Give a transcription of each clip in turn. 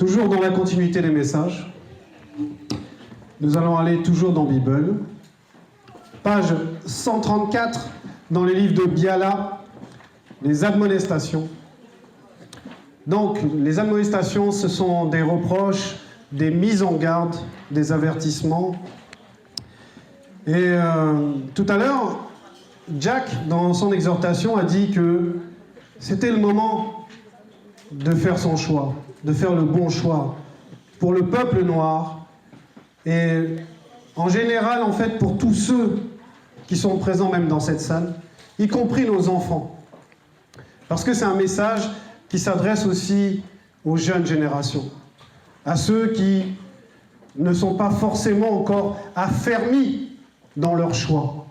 Toujours dans la continuité des messages, nous allons aller toujours dans Bible. Page 134 dans les livres de Biala, les admonestations. Donc, les admonestations, ce sont des reproches, des mises en garde, des avertissements. Et tout à l'heure, Jack, dans son exhortation, a dit que c'était le moment de faire son choix, de faire le bon choix pour le peuple noir et en général, en fait, pour tous ceux qui sont présents même dans cette salle, y compris nos enfants. Parce que c'est un message qui s'adresse aussi aux jeunes générations, à ceux qui ne sont pas forcément encore affermis dans leur choix.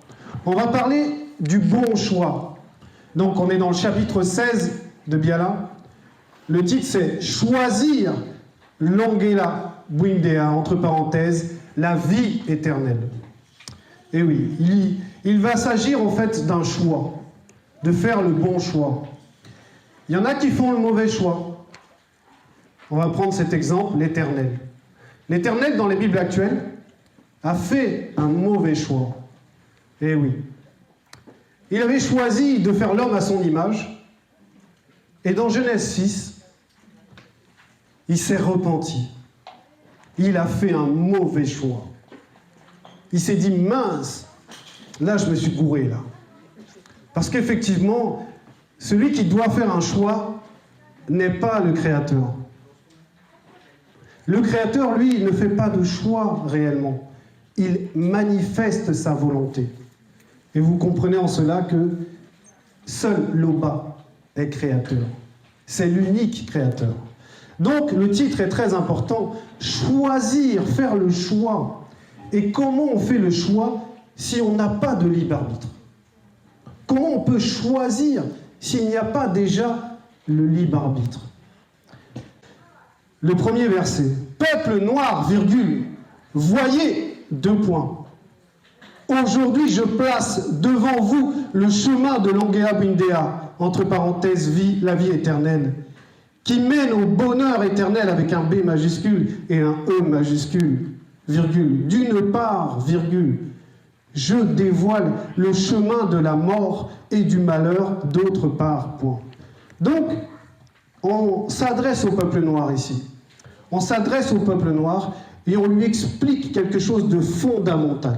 On va parler du bon choix. Donc on est dans le chapitre 16 de Biala. Le titre c'est « Choisir l'Angela Bwindea », entre parenthèses, la vie éternelle. Et oui, il va s'agir en fait d'un choix, de faire le bon choix. Il y en a qui font le mauvais choix. On va prendre cet exemple, l'Éternel. L'Éternel, dans les Bibles actuelles, a fait un mauvais choix. Eh oui. Il avait choisi de faire l'homme à son image, et dans Genèse 6, il s'est repenti. Il a fait un mauvais choix. Il s'est dit, mince, là je me suis gouré, là. Parce qu'effectivement, celui qui doit faire un choix n'est pas le Créateur. Le Créateur, lui, il ne fait pas de choix réellement. Il manifeste sa volonté. Et vous comprenez en cela que seul l'Oba est Créateur. C'est l'unique Créateur. Donc, le titre est très important. Choisir, faire le choix. Et comment on fait le choix si on n'a pas de libre arbitre? Comment on peut choisir s'il n'y a pas déjà le libre arbitre? Le premier verset. Peuple noir, virgule, voyez, deux points. Aujourd'hui, je place devant vous le chemin de l'Angela Bwindea, entre parenthèses, la vie éternelle, qui mène au bonheur éternel avec un B majuscule et un E majuscule, virgule. D'une part, virgule, je dévoile le chemin de la mort et du malheur, d'autre part, point. Donc, on s'adresse au peuple noir ici. On s'adresse au peuple noir et on lui explique quelque chose de fondamental.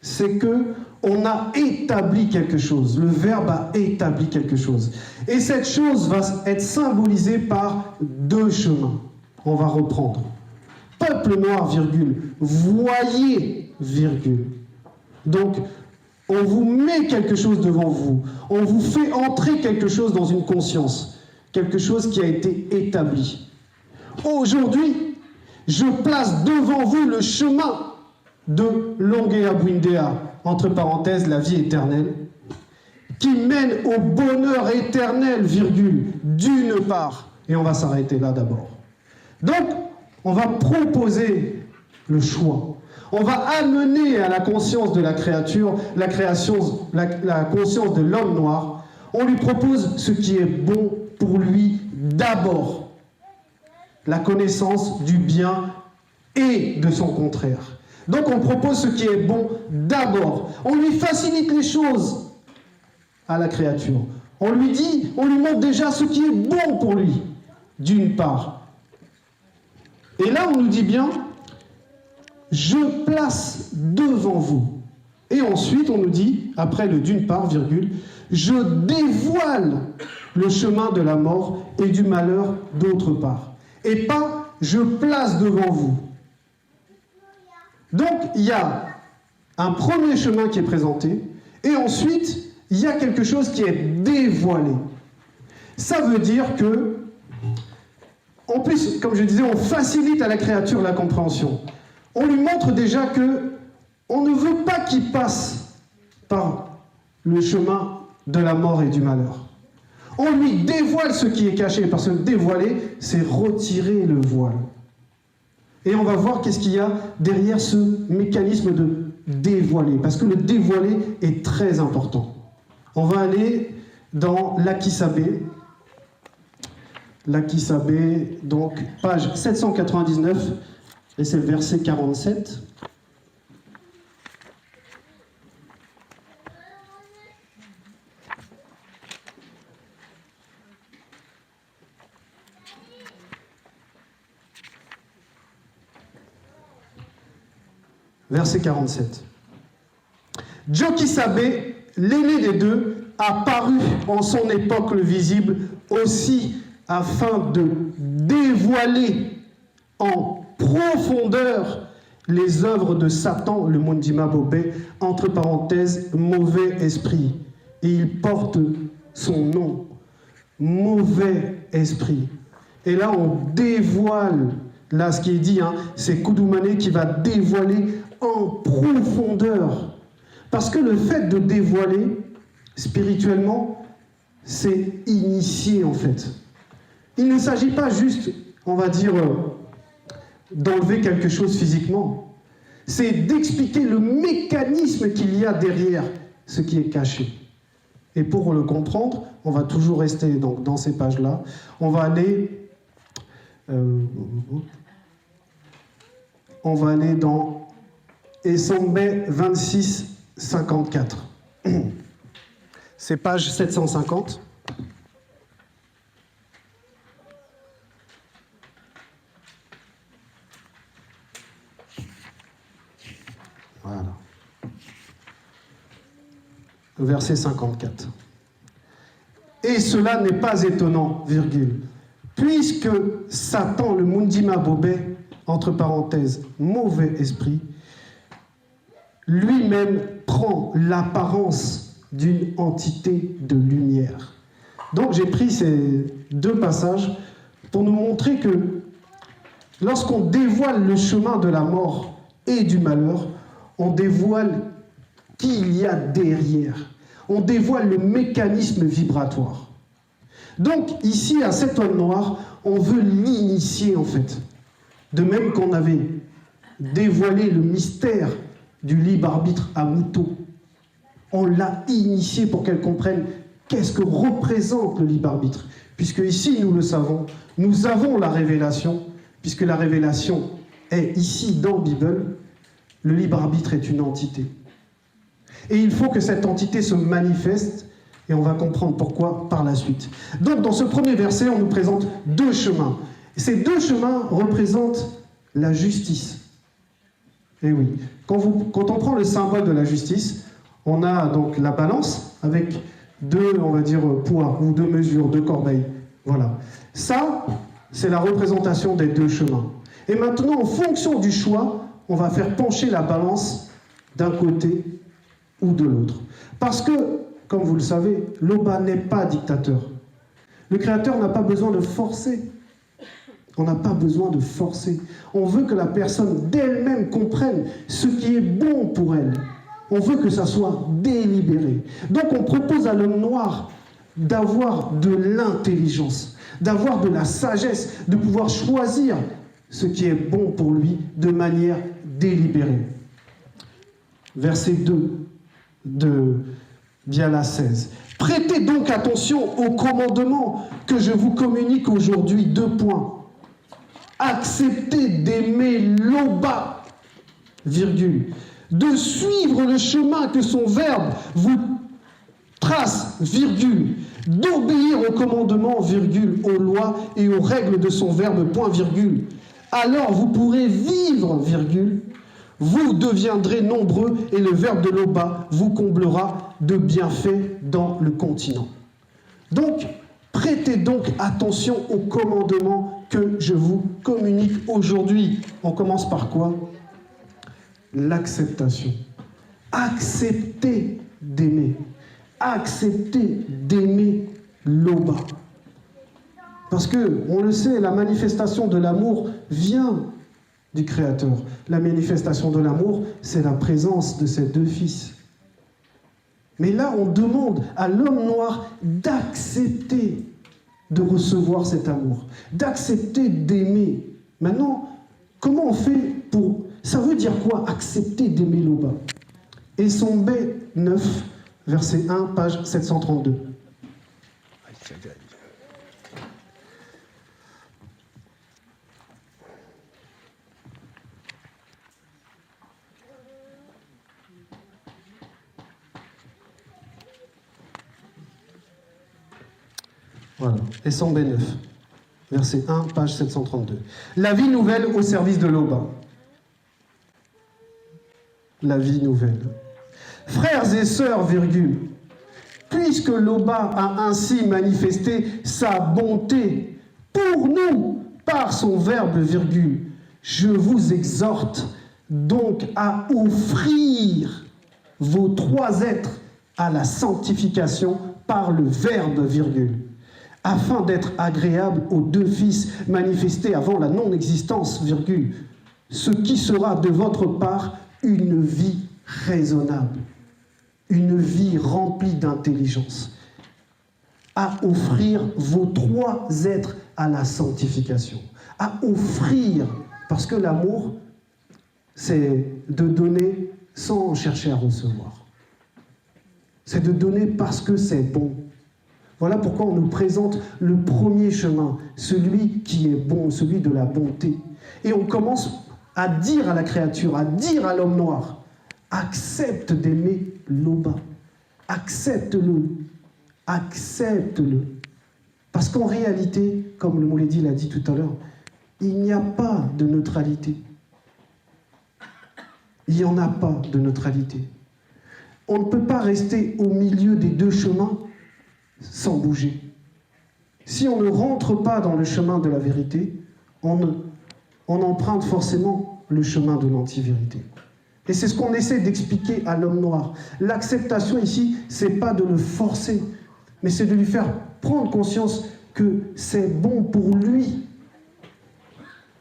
C'est que on a établi quelque chose. Le Verbe a établi quelque chose. Et cette chose va être symbolisée par deux chemins. On va reprendre. Peuple noir, virgule, voyez, virgule. Donc, on vous met quelque chose devant vous. On vous fait entrer quelque chose dans une conscience. Quelque chose qui a été établi. Aujourd'hui, je place devant vous le chemin de l'Angela Bwindea, entre parenthèses, la vie éternelle, qui mène au bonheur éternel, virgule, d'une part. Et on va s'arrêter là d'abord. Donc, on va proposer le choix. On va amener à la conscience de la créature, la conscience de l'homme noir. On lui propose ce qui est bon pour lui d'abord. La connaissance du bien et de son contraire. Donc on propose ce qui est bon d'abord. On lui facilite les choses à la créature. On lui montre déjà ce qui est bon pour lui, d'une part. Et là on nous dit bien, je place devant vous. Et ensuite on nous dit, après le d'une part, virgule, je dévoile le chemin de la mort et du malheur d'autre part. Et pas, je place devant vous. Donc, il y a un premier chemin qui est présenté, et ensuite, il y a quelque chose qui est dévoilé. Ça veut dire que, en plus, comme je disais, on facilite à la créature la compréhension. On lui montre déjà que on ne veut pas qu'il passe par le chemin de la mort et du malheur. On lui dévoile ce qui est caché, parce que dévoiler, c'est retirer le voile. Et on va voir qu'est-ce qu'il y a derrière ce mécanisme de dévoiler, parce que le dévoiler est très important. On va aller dans l'Akisabé, Lakisabé, donc page 799, et c'est le verset 47. Verset 47. Djokisabé, l'aîné des deux, a paru en son époque le visible aussi afin de dévoiler en profondeur les œuvres de Satan, le Mundima Bobé, entre parenthèses, mauvais esprit. Et il porte son nom, mauvais esprit. Et là, on dévoile, là, ce qui est dit, hein, c'est Koudoumane qui va dévoiler en profondeur. Parce que le fait de dévoiler, spirituellement, c'est initier, en fait. Il ne s'agit pas juste, on va dire, d'enlever quelque chose physiquement. C'est d'expliquer le mécanisme qu'il y a derrière ce qui est caché. Et pour le comprendre, on va toujours rester donc, dans ces pages-là. On va aller dans Esombe 26, 54. C'est page 750. Voilà. Verset 54. Et cela n'est pas étonnant, virgule, puisque Satan, le Mundima Bobé, entre parenthèses, mauvais esprit, lui-même prend l'apparence d'une entité de lumière. Donc j'ai pris ces deux passages pour nous montrer que lorsqu'on dévoile le chemin de la mort et du malheur, on dévoile qui il y a derrière. On dévoile le mécanisme vibratoire. Donc ici, à cet homme noir, on veut l'initier en fait. De même qu'on avait dévoilé le mystère du libre arbitre à Mouto. On l'a initié pour qu'elle comprenne qu'est-ce que représente le libre arbitre. Puisque ici, nous le savons, nous avons la révélation, puisque la révélation est ici dans la Bible, le libre arbitre est une entité. Et il faut que cette entité se manifeste, et on va comprendre pourquoi par la suite. Donc dans ce premier verset, on nous présente deux chemins. Ces deux chemins représentent la justice. Et oui, quand on prend le symbole de la justice, on a donc la balance avec deux, on va dire, poids, ou deux mesures, deux corbeilles. Voilà. Ça, c'est la représentation des deux chemins. Et maintenant, en fonction du choix, on va faire pencher la balance d'un côté ou de l'autre. Parce que, comme vous le savez, l'Oba n'est pas dictateur. Le Créateur n'a pas besoin de forcer. On n'a pas besoin de forcer. On veut que la personne d'elle-même comprenne ce qui est bon pour elle. On veut que ça soit délibéré. Donc on propose à l'homme noir d'avoir de l'intelligence, d'avoir de la sagesse, de pouvoir choisir ce qui est bon pour lui de manière délibérée. Verset 2 de Biala 16. Prêtez donc attention au commandement que je vous communique aujourd'hui. 2 points. Acceptez d'aimer l'Oba, virgule, de suivre le chemin que son verbe vous trace, virgule, d'obéir au commandement, virgule, aux lois et aux règles de son verbe, point, virgule. Alors vous pourrez vivre, virgule, vous deviendrez nombreux et le verbe de l'Oba vous comblera de bienfaits dans le continent. Donc, prêtez donc attention au commandement que je vous communique aujourd'hui. On commence par quoi? L'acceptation. Acceptez d'aimer. Acceptez d'aimer l'Oba. Parce que, on le sait, la manifestation de l'amour vient du Créateur. La manifestation de l'amour, c'est la présence de ses deux fils. Mais là, on demande à l'homme noir d'accepter de recevoir cet amour, d'accepter d'aimer. Maintenant, comment on fait pour... Ça veut dire quoi, accepter d'aimer l'Oba? Esombe 9, verset 1, page 732. Voilà, et 100 B9. Verset 1, page 732. La vie nouvelle au service de l'Oba. La vie nouvelle. Frères et sœurs, virgule, puisque l'Oba a ainsi manifesté sa bonté pour nous par son verbe, virgule, je vous exhorte donc à offrir vos trois êtres à la sanctification par le verbe, virgule, afin d'être agréable aux deux fils manifestés avant la non-existence, virgule, ce qui sera de votre part une vie raisonnable, une vie remplie d'intelligence, à offrir vos trois êtres à la sanctification, à offrir, parce que l'amour, c'est de donner sans chercher à recevoir. C'est de donner parce que c'est bon. Voilà pourquoi on nous présente le premier chemin, celui qui est bon, celui de la bonté. Et on commence à dire à la créature, à dire à l'homme noir, accepte d'aimer l'Oba, accepte-le, accepte-le. Parce qu'en réalité, comme le Mouledi l'a dit tout à l'heure, il n'y a pas de neutralité. Il n'y en a pas de neutralité. On ne peut pas rester au milieu des deux chemins sans bouger. Si on ne rentre pas dans le chemin de la vérité, on emprunte forcément le chemin de l'anti-vérité. Et c'est ce qu'on essaie d'expliquer à l'homme noir. L'acceptation ici, c'est pas de le forcer, mais c'est de lui faire prendre conscience que c'est bon pour lui.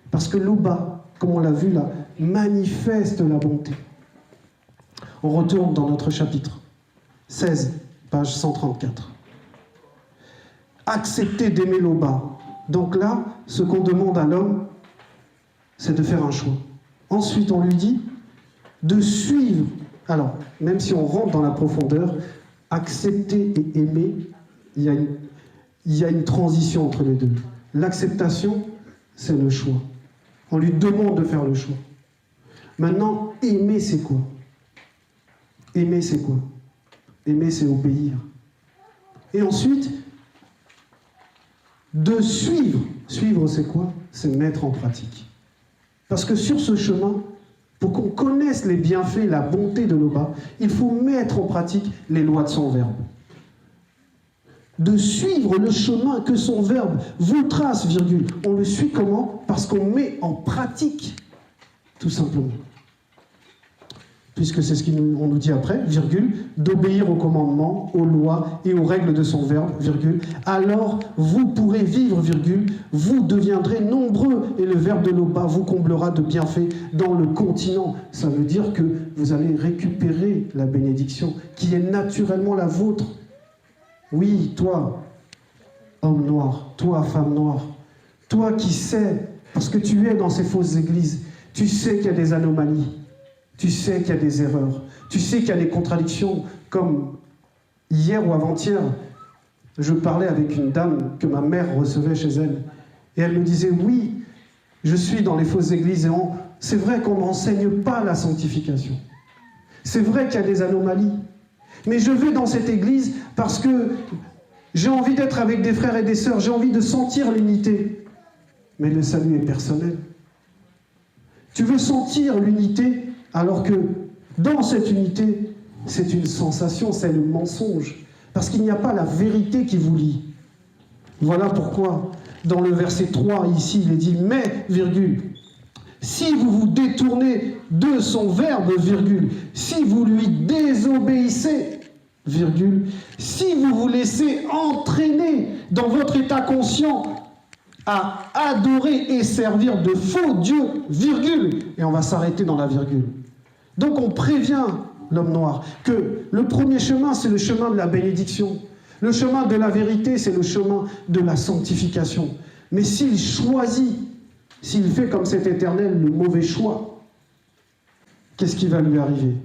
Parce que l'Oba, comme on l'a vu là, manifeste la bonté. On retourne dans notre chapitre 16, page 134. Accepter d'aimer l'Oba. Donc là, ce qu'on demande à l'homme, c'est de faire un choix. Ensuite, on lui dit de suivre. Alors, même si on rentre dans la profondeur, accepter et aimer, il y a une transition entre les deux. L'acceptation, c'est le choix. On lui demande de faire le choix. Maintenant, aimer, c'est quoi? Aimer, c'est quoi? Aimer, c'est obéir. Et ensuite, de suivre. Suivre, c'est quoi? C'est mettre en pratique. Parce que sur ce chemin, pour qu'on connaisse les bienfaits, la bonté de l'Oba, il faut mettre en pratique les lois de son verbe. De suivre le chemin que son verbe vous trace, virgule. On le suit comment? Parce qu'on met en pratique, tout simplement. Puisque c'est ce qu'on nous dit après, virgule, d'obéir aux commandements, aux lois et aux règles de son verbe, virgule. Alors vous pourrez vivre, virgule, vous deviendrez nombreux et le verbe de l'Oba vous comblera de bienfaits dans le continent. Ça veut dire que vous allez récupérer la bénédiction qui est naturellement la vôtre. Oui, toi, homme noir, toi, femme noire, toi qui sais, parce que tu es dans ces fausses églises, tu sais qu'il y a des anomalies. Tu sais qu'il y a des erreurs. Tu sais qu'il y a des contradictions. Comme hier ou avant-hier, je parlais avec une dame que ma mère recevait chez elle. Et elle me disait, oui, je suis dans les fausses églises et c'est vrai qu'on n'enseigne pas la sanctification. C'est vrai qu'il y a des anomalies. Mais je vais dans cette église parce que j'ai envie d'être avec des frères et des sœurs. J'ai envie de sentir l'unité. Mais le salut est personnel. Tu veux sentir l'unité alors que dans cette unité, c'est une sensation, c'est le mensonge. Parce qu'il n'y a pas la vérité qui vous lie. Voilà pourquoi, dans le verset 3, ici, il est dit « Mais, virgule, si vous vous détournez de son verbe, virgule, si vous lui désobéissez, virgule, si vous vous laissez entraîner dans votre état conscient à adorer et servir de faux dieux, virgule, et on va s'arrêter dans la virgule. Donc on prévient l'homme noir que le premier chemin, c'est le chemin de la bénédiction. Le chemin de la vérité, c'est le chemin de la sanctification. Mais s'il choisit, s'il fait comme cet Éternel le mauvais choix, qu'est-ce qui va lui arriver?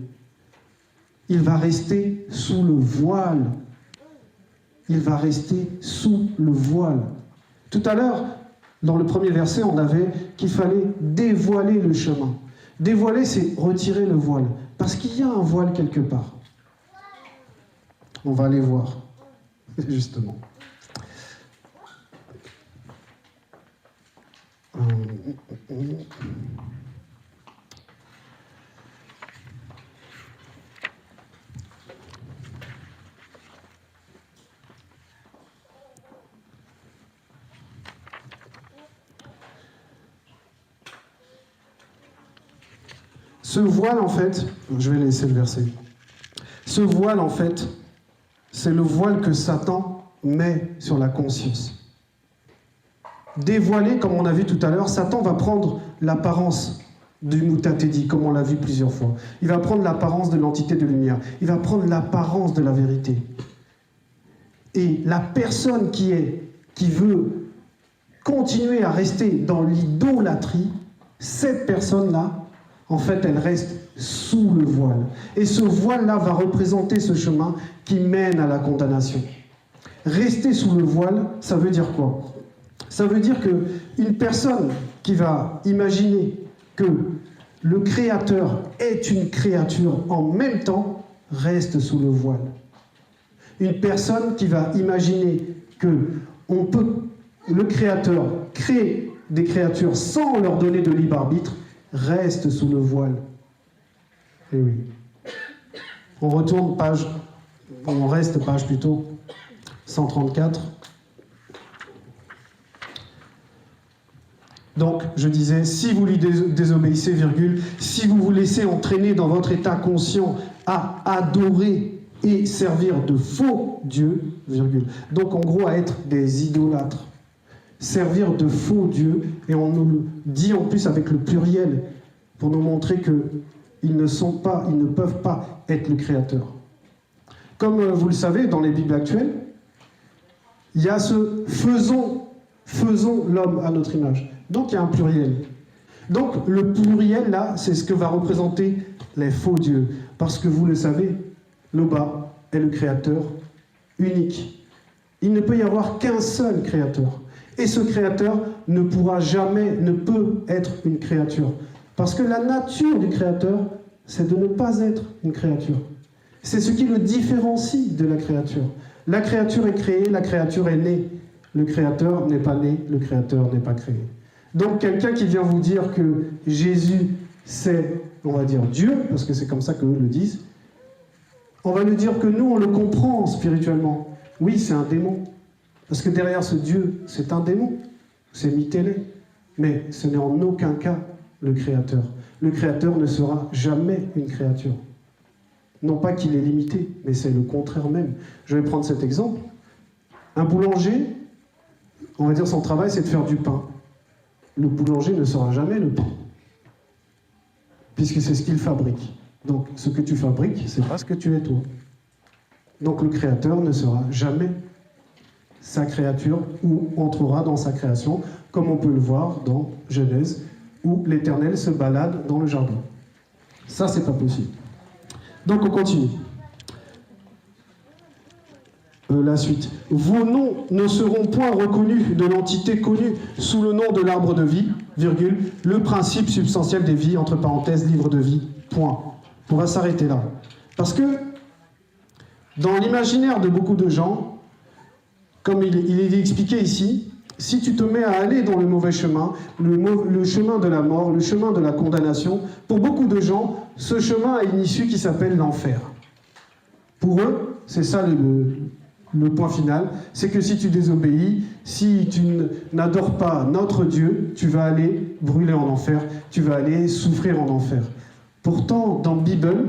Il va rester sous le voile. Il va rester sous le voile. Tout à l'heure, dans le premier verset, on avait qu'il fallait dévoiler le chemin. Dévoiler, c'est retirer le voile. Parce qu'il y a un voile quelque part. On va aller voir, justement. Ce voile, en fait, je vais laisser le verset. Ce voile, en fait, c'est le voile que Satan met sur la conscience. Dévoilé, comme on a vu tout à l'heure, Satan va prendre l'apparence du Mutatédi, comme on l'a vu plusieurs fois. Il va prendre l'apparence de l'entité de lumière. Il va prendre l'apparence de la vérité. Et la personne qui veut continuer à rester dans l'idolâtrie, cette personne-là, en fait, elle reste sous le voile. Et ce voile-là va représenter ce chemin qui mène à la condamnation. Rester sous le voile, ça veut dire quoi? Ça veut dire qu'une personne qui va imaginer que le Créateur est une créature en même temps reste sous le voile. Une personne qui va imaginer que le Créateur crée des créatures sans leur donner de libre arbitre reste sous le voile. Eh oui. On retourne on reste page plutôt 134. Donc, je disais, si vous lui désobéissez, virgule, si vous vous laissez entraîner dans votre état conscient à adorer et servir de faux dieux, virgule. Donc, en gros, à être des idolâtres. Servir de faux dieux, et on nous le dit en plus avec le pluriel, pour nous montrer qu'ils ne peuvent pas être le Créateur. Comme vous le savez, dans les Bibles actuelles, il y a ce faisons l'homme à notre image. Donc il y a un pluriel. Donc le pluriel là, c'est ce que va représenter les faux dieux. Parce que vous le savez, Loba est le créateur unique. Il ne peut y avoir qu'un seul créateur. Et ce créateur ne peut être une créature. Parce que la nature du créateur, c'est de ne pas être une créature. C'est ce qui le différencie de la créature. La créature est créée, la créature est née. Le créateur n'est pas né, le créateur n'est pas créé. Donc quelqu'un qui vient vous dire que Jésus, c'est, on va dire, Dieu, parce que c'est comme ça qu'eux le disent, on va lui dire que nous, on le comprend spirituellement. Oui, c'est un démon. Parce que derrière ce Dieu, c'est un démon. C'est Mitélé. Mais ce n'est en aucun cas le Créateur. Le Créateur ne sera jamais une créature. Non pas qu'il est limité, mais c'est le contraire même. Je vais prendre cet exemple. Un boulanger, on va dire son travail, c'est de faire du pain. Le boulanger ne sera jamais le pain, puisque c'est ce qu'il fabrique. Donc, ce que tu fabriques, c'est pas ce que tu es toi. Donc, le Créateur ne sera jamais sa créature ou entrera dans sa création, comme on peut le voir dans Genèse, où l'Éternel se balade dans le jardin. Ça, c'est pas possible. Donc, on continue. La suite. Vos noms ne seront point reconnus de l'entité connue sous le nom de l'arbre de vie, virgule, le principe substantiel des vies, entre parenthèses, livre de vie, point. On va s'arrêter là. Parce que, dans l'imaginaire de beaucoup de gens, comme il est expliqué ici, si tu te mets à aller dans le mauvais chemin, le chemin de la mort, le chemin de la condamnation, pour beaucoup de gens, ce chemin a une issue qui s'appelle l'enfer. Pour eux, c'est ça le point final, c'est que si tu désobéis, si tu n'adores pas notre Dieu, tu vas aller brûler en enfer, tu vas aller souffrir en enfer. Pourtant, dans Bible,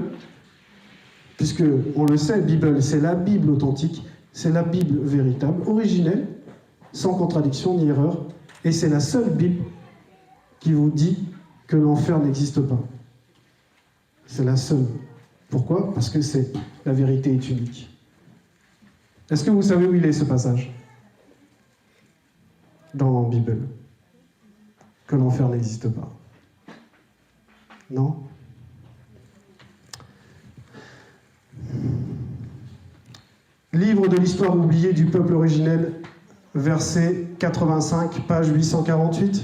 puisque on le sait, Bible, c'est la Bible authentique, c'est la Bible véritable, originelle, sans contradiction ni erreur, et c'est la seule Bible qui vous dit que l'enfer n'existe pas. C'est la seule. Pourquoi? Parce que la vérité est unique. Est-ce que vous savez où il est ce passage? Dans la Bible. Que l'enfer n'existe pas. Non? Livre de l'histoire oubliée du peuple originel, verset 85, page 848.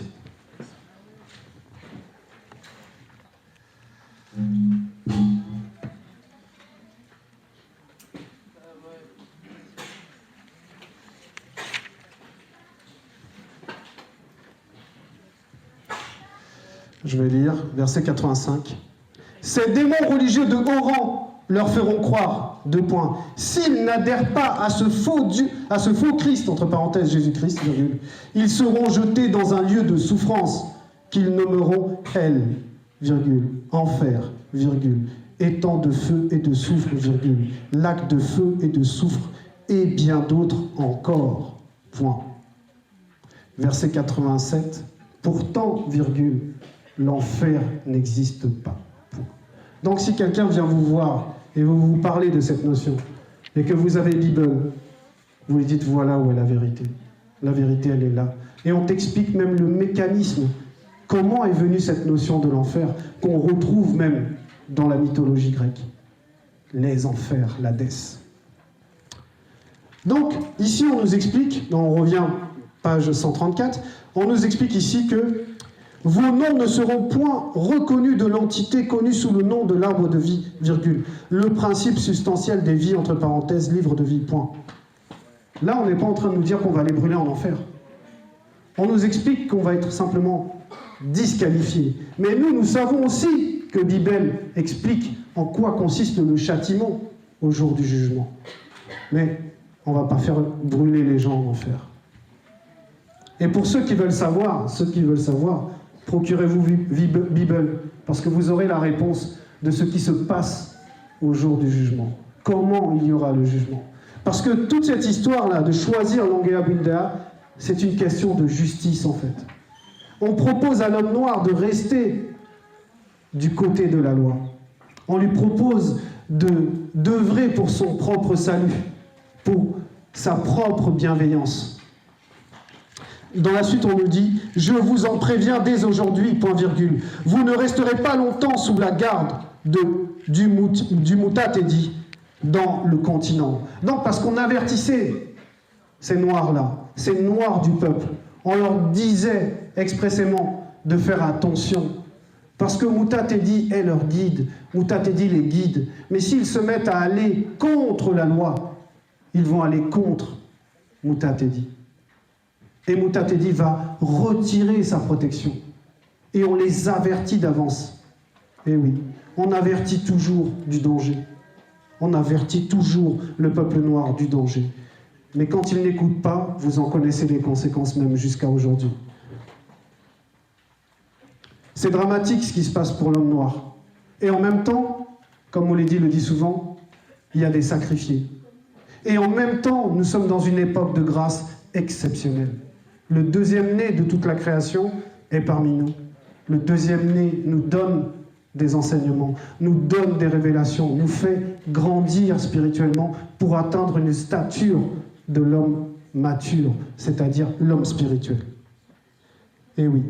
Je vais lire, verset 85. Ces démons religieux de haut rang leur feront croire, s'ils n'adhèrent pas à ce faux Christ, entre parenthèses Jésus-Christ, ils seront jetés dans un lieu de souffrance qu'ils nommeront hell, enfer, étang de feu et de soufre, lac de feu et de soufre, et bien d'autres encore, Verset 87, pourtant, l'enfer n'existe pas. Donc si quelqu'un vient vous voir et vous parlez de cette notion, et que vous avez Bible, vous lui dites voilà où est la vérité. La vérité, elle est là. Et on t'explique même le mécanisme. Comment est venue cette notion de l'enfer, qu'on retrouve même dans la mythologie grecque. Les enfers, l'Hadès. Donc, ici, on nous explique, on revient, page 134, on nous explique ici que vos noms ne seront point reconnus de l'entité connue sous le nom de l'arbre de vie, le principe substantiel des vies, entre parenthèses, livre de vie, Là, on n'est pas en train de nous dire qu'on va les brûler en enfer. On nous explique qu'on va être simplement disqualifié. Mais nous savons aussi que Bible explique en quoi consiste le châtiment au jour du jugement. Mais on ne va pas faire brûler les gens en enfer. Et pour ceux qui veulent savoir, procurez-vous Bible, parce que vous aurez la réponse de ce qui se passe au jour du jugement. Comment il y aura le jugement. Parce que toute cette histoire-là de choisir l'Angea Bundea, c'est une question de justice en fait. On propose à l'homme noir de rester du côté de la loi. On lui propose d'œuvrer pour son propre salut, pour sa propre bienveillance. Dans la suite, on nous dit « Je vous en préviens dès aujourd'hui, vous ne resterez pas longtemps sous la garde du Mutat Edi dans le continent. » Donc, parce qu'on avertissait ces noirs-là, ces noirs du peuple, on leur disait expressément de faire attention. Parce que Mutat Edi est leur guide, Mutat Edi les guide. Mais s'ils se mettent à aller contre la loi, ils vont aller contre Mutat Edi. Et Mutat Edi va retirer sa protection. Et on les avertit d'avance. Et oui, on avertit toujours du danger. On avertit toujours le peuple noir du danger. Mais quand ils n'écoutent pas, vous en connaissez les conséquences même jusqu'à aujourd'hui. C'est dramatique ce qui se passe pour l'homme noir. Et en même temps, comme Mouledi le dit souvent, il y a des sacrifiés. Et en même temps, nous sommes dans une époque de grâce exceptionnelle. Le deuxième-né de toute la création est parmi nous. Le deuxième-né nous donne des enseignements, nous donne des révélations, nous fait grandir spirituellement pour atteindre une stature de l'homme mature, c'est-à-dire l'homme spirituel. Et oui.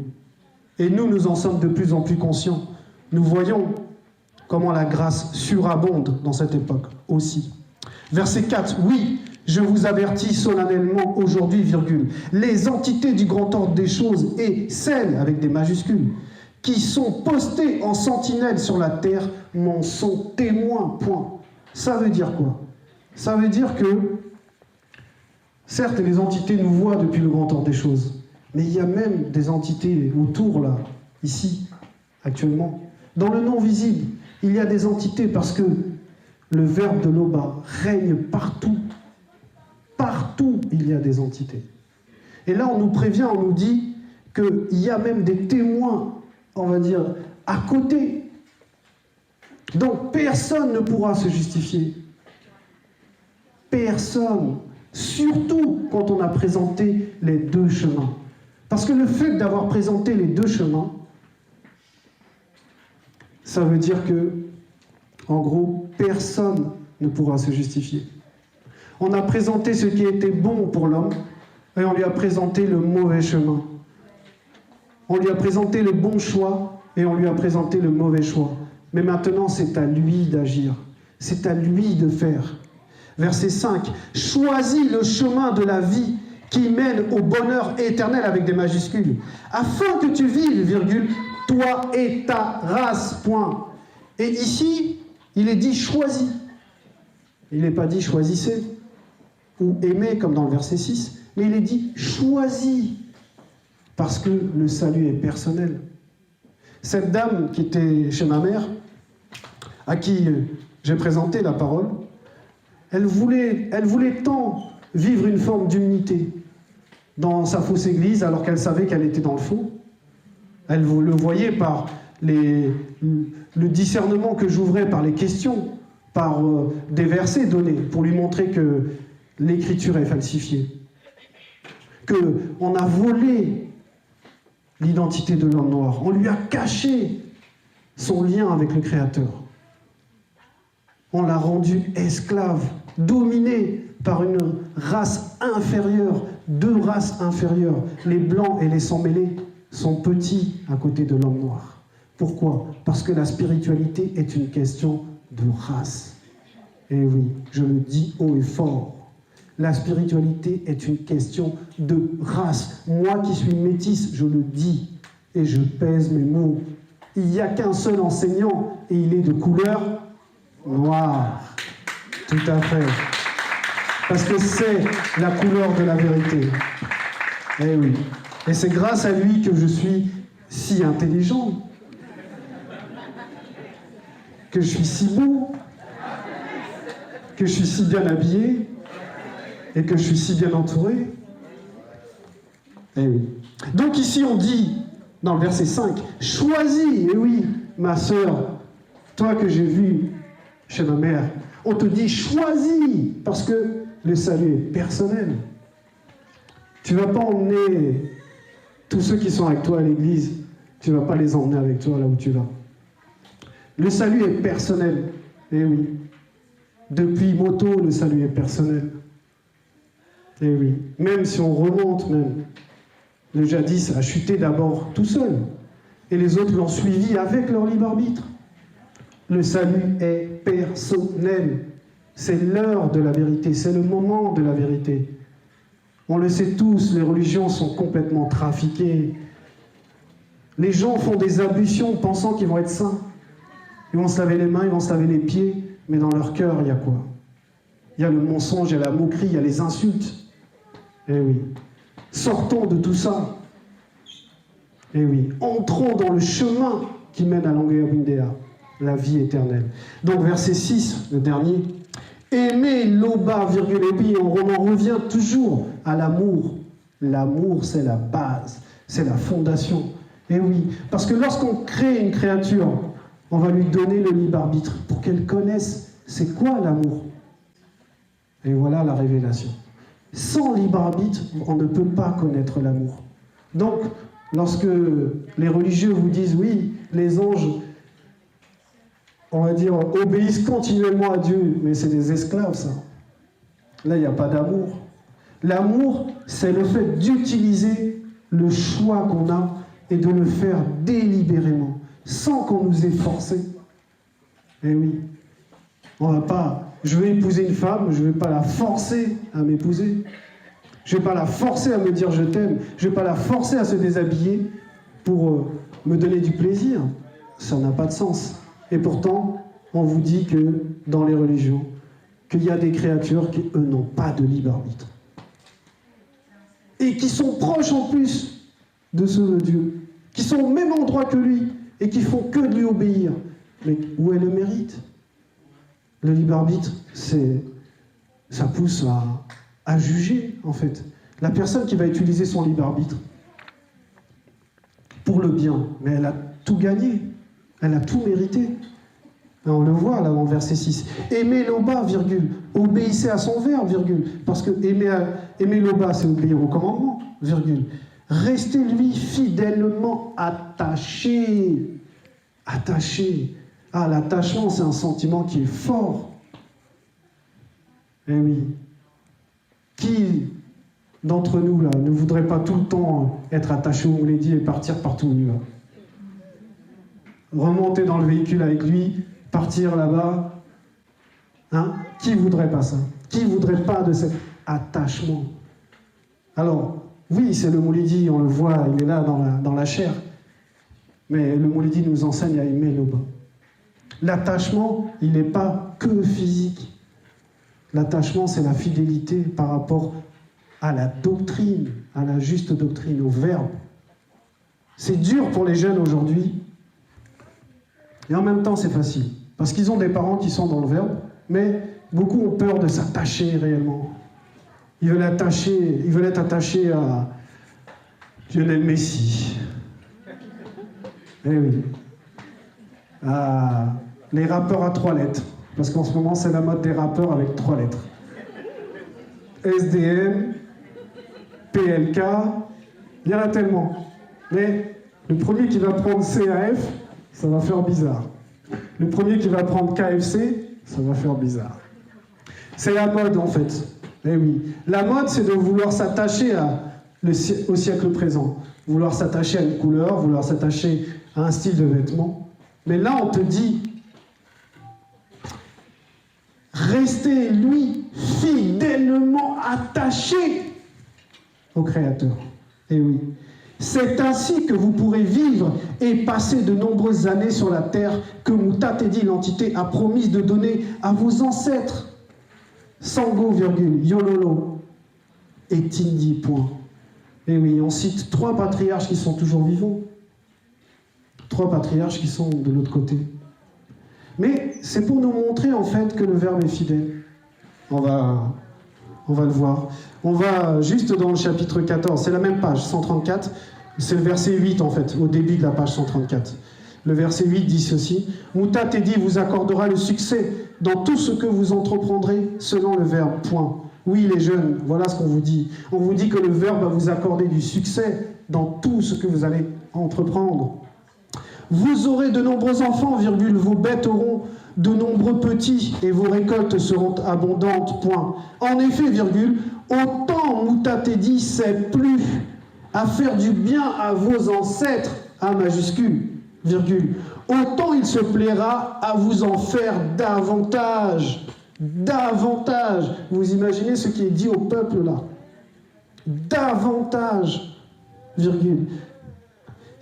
Et nous en sommes de plus en plus conscients. Nous voyons comment la grâce surabonde dans cette époque aussi. Verset 4, oui, je vous avertis solennellement aujourd'hui, les entités du grand ordre des choses et celles, avec des majuscules, qui sont postées en sentinelle sur la terre, m'en sont témoins, Ça veut dire quoi? Ça veut dire que, certes, les entités nous voient depuis le grand ordre des choses, mais il y a même des entités autour, là, ici, actuellement. Dans le non-visible, il y a des entités parce que le verbe de l'Oba règne partout. Partout, il y a des entités. Et là, on nous prévient, on nous dit qu'il y a même des témoins, on va dire, à côté. Donc, personne ne pourra se justifier. Personne. Surtout quand on a présenté les deux chemins. Parce que le fait d'avoir présenté les deux chemins, ça veut dire que, en gros, personne ne pourra se justifier. On a présenté ce qui était bon pour l'homme et on lui a présenté le mauvais chemin. On lui a présenté le bon choix et on lui a présenté le mauvais choix. Mais maintenant, c'est à lui d'agir. C'est à lui de faire. Verset 5. Choisis le chemin de la vie qui mène au bonheur éternel avec des majuscules, afin que tu vives, toi et ta race, Et ici, il est dit choisis. Il n'est pas dit choisissez ou aimez comme dans le verset 6, mais il est dit choisis parce que le salut est personnel. Cette dame qui était chez ma mère, à qui j'ai présenté la parole, elle voulait tant vivre une forme d'unité dans sa fausse église, alors qu'elle savait qu'elle était dans le faux. Elle le voyait par le discernement que j'ouvrais par les questions, par des versets donnés, pour lui montrer que l'écriture est falsifiée, qu'on a volé l'identité de l'homme noir, on lui a caché son lien avec le Créateur. On l'a rendu esclave, dominé par une race inférieure, deux races inférieures. Les blancs et les sans-mêlés sont petits à côté de l'homme noir. Pourquoi? Parce que la spiritualité est une question de race. Et oui, je le dis haut et fort. La spiritualité est une question de race. Moi qui suis métisse, je le dis et je pèse mes mots. Il n'y a qu'un seul enseignant et il est de couleur noire. Tout à fait. Parce que c'est la couleur de la vérité. Eh oui. Et c'est grâce à lui que je suis si intelligent, que je suis si beau, que je suis si bien habillé et que je suis si bien entouré. Eh oui. Donc ici on dit, dans le verset 5, choisis, eh oui, ma sœur, toi que j'ai vu chez ma mère, on te dit choisis, parce que le salut est personnel. Tu ne vas pas emmener tous ceux qui sont avec toi à l'église, tu ne vas pas les emmener avec toi là où tu vas. Le salut est personnel, eh oui. Depuis Moto, le salut est personnel. Eh oui. Même si on remonte, même, le jadis a chuté d'abord tout seul, et les autres l'ont suivi avec leur libre arbitre. Le salut est personnel. C'est l'heure de la vérité, c'est le moment de la vérité. On le sait tous, les religions sont complètement trafiquées. Les gens font des ablutions pensant qu'ils vont être saints. Ils vont se laver les mains, ils vont se laver les pieds, mais dans leur cœur, il y a quoi? Il y a le mensonge, il y a la moquerie, il y a les insultes. Eh oui. Sortons de tout ça. Eh oui. Entrons dans le chemin qui mène à Langea Windea, la vie éternelle. Donc verset 6, le dernier. Aimer l'oba, virgule, et puis on en revient toujours à l'amour. L'amour, c'est la base, c'est la fondation. Et oui, parce que lorsqu'on crée une créature, on va lui donner le libre arbitre pour qu'elle connaisse c'est quoi l'amour. Et voilà la révélation. Sans libre arbitre, on ne peut pas connaître l'amour. Donc, lorsque les religieux vous disent oui, les anges, on va dire, obéissent continuellement à Dieu, mais c'est des esclaves, ça. Là, il n'y a pas d'amour. L'amour, c'est le fait d'utiliser le choix qu'on a et de le faire délibérément, sans qu'on nous ait forcé. Eh oui, on va pas... Je vais épouser une femme, je ne vais pas la forcer à m'épouser. Je ne vais pas la forcer à me dire je t'aime. Je ne vais pas la forcer à se déshabiller pour me donner du plaisir. Ça n'a pas de sens. Et pourtant, on vous dit que dans les religions, qu'il y a des créatures qui, eux, n'ont pas de libre arbitre. Et qui sont proches en plus de ceux de Dieu, qui sont au même endroit que lui, et qui font que de lui obéir. Mais où est le mérite? Le libre arbitre, ça pousse à juger, en fait. La personne qui va utiliser son libre arbitre pour le bien, mais elle a tout gagné, elle a tout mérité. On le voit là dans le verset 6. Aimer l'Oba, virgule, obéissez à son verbe, virgule, parce que aimer l'Oba, c'est obéir au commandement, virgule. Restez lui fidèlement attaché. Attaché. Ah, l'attachement, c'est un sentiment qui est fort. Eh oui. Qui d'entre nous, là, ne voudrait pas tout le temps être attaché au Mouledi et partir partout où il va? Remonter dans le véhicule avec lui, partir là-bas. Hein? Qui voudrait pas ça? Qui voudrait pas de cet attachement? Alors, oui, c'est le Mouledi, on le voit, il est là dans la chair. Mais le Mouledi nous enseigne à aimer le bas. L'attachement, il n'est pas que physique. L'attachement, c'est la fidélité par rapport à la doctrine, à la juste doctrine, au verbe. C'est dur pour les jeunes aujourd'hui Et en même temps, c'est facile. Parce qu'ils ont des parents qui sont dans le verbe, mais beaucoup ont peur de s'attacher réellement. Ils veulent être attachés à Lionel Messi. Eh oui. À les rappeurs à 3 lettres. Parce qu'en ce moment, c'est la mode des rappeurs avec 3 lettres. SDM, PLK, il y en a tellement. Mais le premier qui va prendre CAF, ça va faire bizarre. Le premier qui va prendre KFC, ça va faire bizarre. C'est la mode en fait. Eh oui. La mode, c'est de vouloir s'attacher au siècle présent. Vouloir s'attacher à une couleur, vouloir s'attacher à un style de vêtement. Mais là, on te dit, restez, lui, fidèlement attaché au Créateur. Eh oui. C'est ainsi que vous pourrez vivre et passer de nombreuses années sur la terre que Mutatedi, l'entité, a promis de donner à vos ancêtres. Sango, Yololo et Tindi, point. Et oui, on cite 3 patriarches qui sont toujours vivants. 3 patriarches qui sont de l'autre côté. Mais c'est pour nous montrer en fait que le Verbe est fidèle. On va le voir. On va juste dans le chapitre 14, c'est la même page, 134, c'est le verset 8 en fait, au début de la page 134. Le verset 8 dit ceci, « Mutatedi vous accordera le succès dans tout ce que vous entreprendrez selon le Verbe, point. » Oui les jeunes, voilà ce qu'on vous dit. On vous dit que le Verbe va vous accorder du succès dans tout ce que vous allez entreprendre. Vous aurez de nombreux enfants, virgule, vos bêtes auront de nombreux petits et vos récoltes seront abondantes, point. En effet, virgule, autant Mutatedi s'est plu à faire du bien à vos ancêtres, A majuscule, virgule, autant il se plaira à vous en faire davantage. Davantage. Vous imaginez ce qui est dit au peuple là. Davantage, virgule.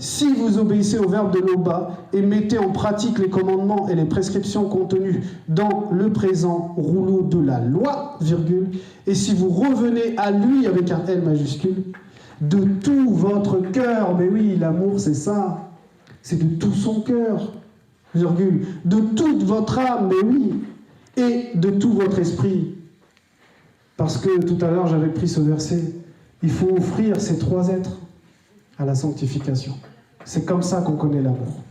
Si vous obéissez au verbe de l'Oba et mettez en pratique les commandements et les prescriptions contenues dans le présent rouleau de la loi, virgule, et si vous revenez à lui avec un L majuscule, de tout votre cœur, mais oui, l'amour c'est ça, c'est de tout son cœur, virgule, de toute votre âme, mais oui, et de tout votre esprit. Parce que tout à l'heure j'avais pris ce verset, il faut offrir ces 3 êtres à la sanctification. C'est comme ça qu'on connaît l'amour.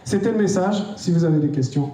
C'était le message. Si vous avez des questions,